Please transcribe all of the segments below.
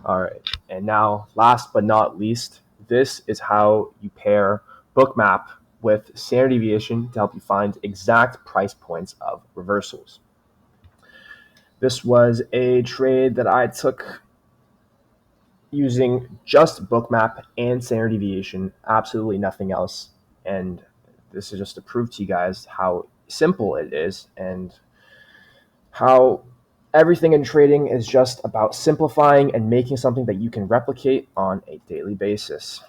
All right, and now last but not least, this is how you pair bookmap with standard deviation to help you find exact price points of reversals. This was a trade that I took using just bookmap and standard deviation, absolutely nothing else. And this is just to prove to you guys how simple it is and how everything in trading is just about simplifying and making something that you can replicate on a daily basis.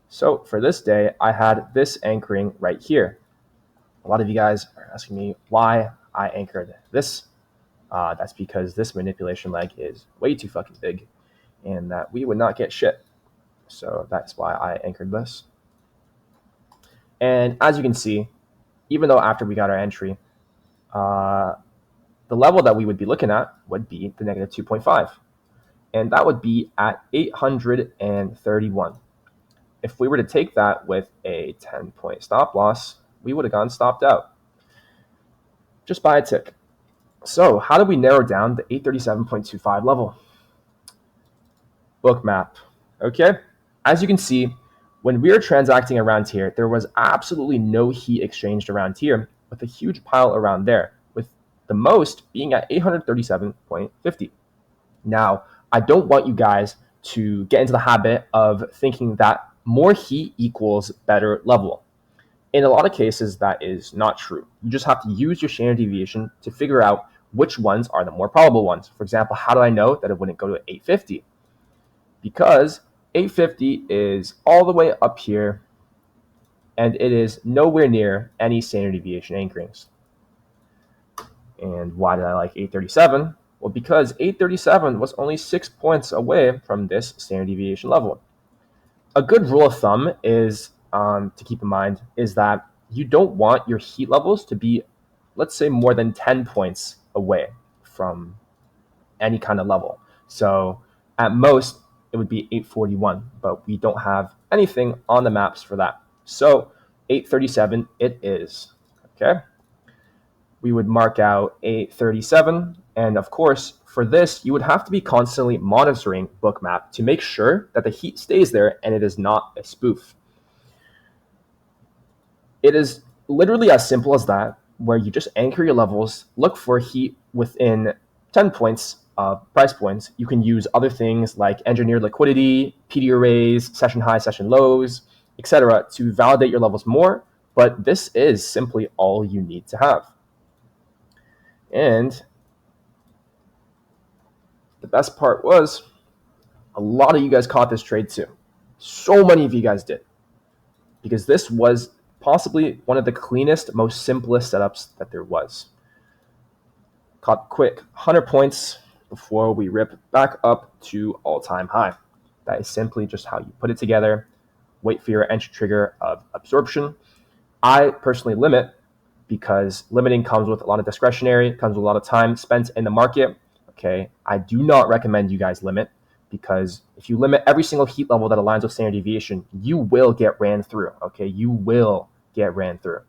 So for this day, I had this anchoring right here. A lot of you guys are asking me why I anchored this. That's because this manipulation leg is way too fucking big and that we would not get shit. So that's why I anchored this. And as you can see, even though after we got our entry, the level that we would be looking at would be the negative 2.5. And that would be at 831. If we were to take that with a 10-point stop loss, we would have gone stopped out just by a tick. So how do we narrow down the 837.25 level? Bookmap. Okay, as you can see, when we were transacting around here, there was absolutely no heat exchanged around here with a huge pile around there, with the most being at 837.50. Now, I don't want you guys to get into the habit of thinking that more heat equals better level. In a lot of cases, that is not true. You just have to use your standard deviation to figure out which ones are the more probable ones. For example, how do I know that it wouldn't go to 850? Because 850 is all the way up here, and it is nowhere near any standard deviation anchorings. And why did I like 837? Well, because 837 was only 6 points away from this standard deviation level. A good rule of thumb is to keep in mind is that you don't want your heat levels to be, let's say, more than 10 points away from any kind of level. So at most, it would be 841, but we don't have anything on the maps for that. So 837 it is, okay? We would mark out 837, and of course, for this, you would have to be constantly monitoring bookmap to make sure that the heat stays there and it is not a spoof. It is literally as simple as that, where you just anchor your levels, look for heat within 10 points of price points. You can use other things like engineered liquidity, PD arrays, session highs, session lows, etc. to validate your levels more, but this is simply all you need to have. And the best part was a lot of you guys caught this trade too. So many of you guys did, because this was possibly one of the cleanest, most simplest setups that there was. Caught quick 100 points before we rip back up to all-time high. That is simply just how you put it together. Wait for your entry trigger of absorption. I personally limit because limiting comes with a lot of discretionary, comes with a lot of time spent in the market. Okay, I do not recommend you guys limit, because if you limit every single heat level that aligns with standard deviation, you will get ran through. Okay, you will get ran through.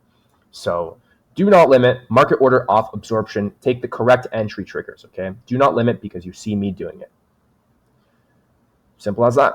So do not limit. Market order off absorption. Take the correct entry triggers. Okay, do not limit because you see me doing it. Simple as that.